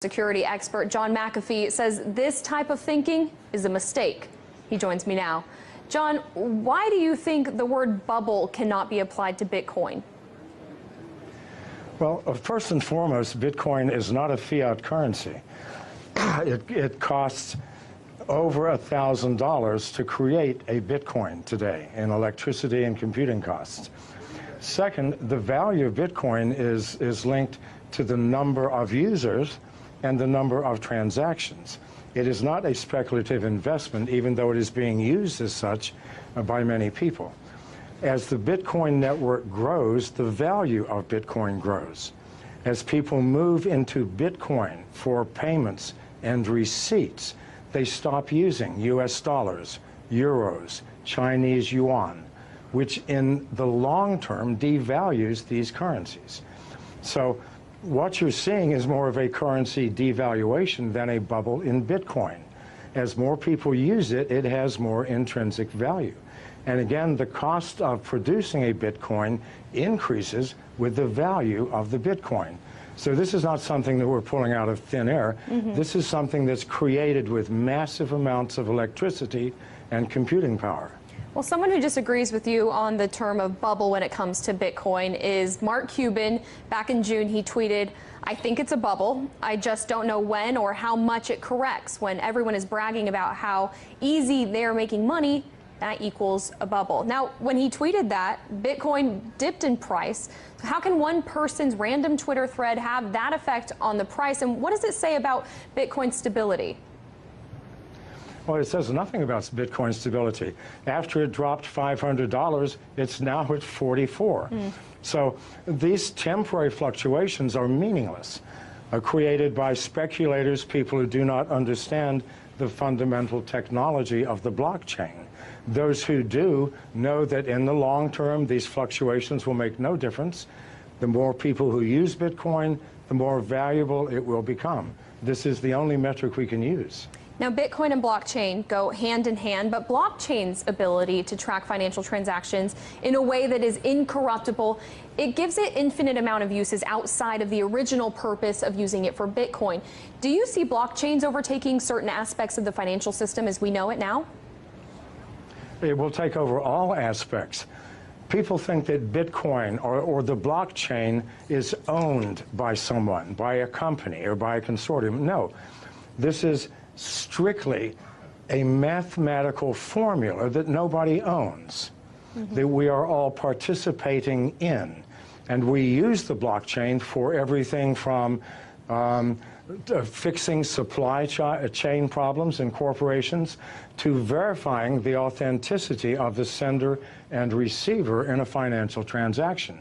Security expert John McAfee says this type of thinking is a mistake. He joins me now. John, why do you think the word bubble cannot be applied to Bitcoin? Well, first and foremost, Bitcoin is not a fiat currency. It costs over $1,000 to create a Bitcoin today in electricity and computing costs. Second, the value of Bitcoin is linked to the number of users and the number of transactions. It is not a speculative investment, even though it is being used as such by many people. As the Bitcoin network grows, the value of Bitcoin grows. As people move into Bitcoin for payments and receipts, they stop using US dollars, euros, Chinese yuan, which in the long term devalues these currencies. So what you're seeing is more of a currency devaluation than a bubble in Bitcoin. As more people use it, it has more intrinsic value. And again, the cost of producing a Bitcoin increases with the value of the Bitcoin. So this is not something that we're pulling out of thin air. This is something that's created with massive amounts of electricity and computing power. Well, someone who disagrees with you on the term of bubble when it comes to Bitcoin is Mark Cuban. Back in June, he tweeted, "I think it's a bubble. I just don't know when or how much it corrects." When everyone is bragging about how easy they're making money, that equals a bubble. Now, when he tweeted that, Bitcoin dipped in price. So how can one person's random Twitter thread have that effect on the price? And what does it say about Bitcoin's stability? Well, it says nothing about Bitcoin stability. After it dropped $500, it's now at 44. So these temporary fluctuations are meaningless, created by speculators, people who do not understand the fundamental technology of the blockchain. Those who do know that in the long term, these fluctuations will make no difference. The more people who use Bitcoin, the more valuable it will become. This is the only metric we can use. Now, Bitcoin and blockchain go hand in hand, but blockchain's ability to track financial transactions in a way that is incorruptible, it gives it infinite amount of uses outside of the original purpose of using it for Bitcoin. Do you see blockchains overtaking certain aspects of the financial system as we know it now? It will take over all aspects. People think that Bitcoin or the blockchain is owned by someone, by a company or by a consortium. No, this is strictly a mathematical formula that nobody owns, that we are all participating in. And we use the blockchain for everything from fixing supply chain problems in corporations to verifying the authenticity of the sender and receiver in a financial transaction.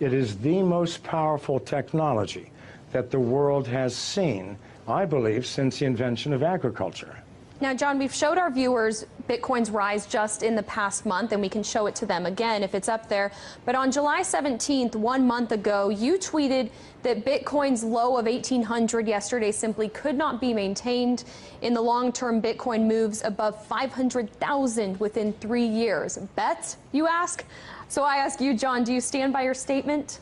It is the most powerful technology that the world has seen, I believe, since the invention of agriculture. Now, John, we've showed our viewers Bitcoin's rise just in the past month, and we can show it to them again if it's up there. But on July 17th, 1 month ago, you tweeted that Bitcoin's low of 1,800 yesterday simply could not be maintained. In the long term, Bitcoin moves above 500,000 within 3 years. Bet, you ask? So I ask you, John, do you stand by your statement?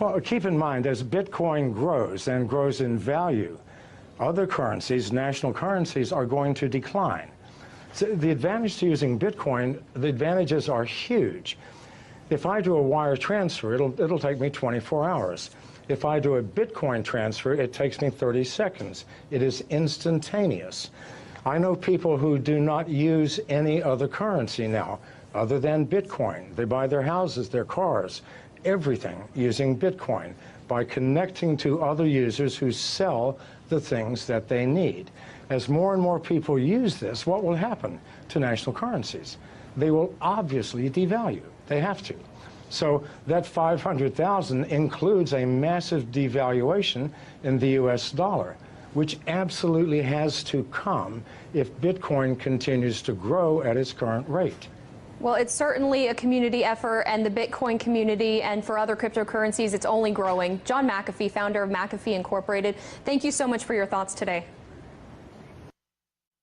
Well, keep in mind, as Bitcoin grows and grows in value, other currencies, national currencies, are going to decline. So the advantage to using Bitcoin, the advantages are huge. If I do a wire transfer, it'll take me 24 hours. If I do a Bitcoin transfer, it takes me 30 seconds. It is instantaneous. I know people who do not use any other currency now other than Bitcoin. They buy their houses, their cars, everything using Bitcoin by connecting to other users who sell the things that they need. As more and more people use this, what will happen to national currencies? They will obviously devalue. They have to. So that 500,000 includes a massive devaluation in the US dollar, which absolutely has to come if Bitcoin continues to grow at its current rate. Well, it's certainly a community effort, and the Bitcoin community and for other cryptocurrencies, it's only growing. John McAfee, founder of McAfee Incorporated, thank you so much for your thoughts today.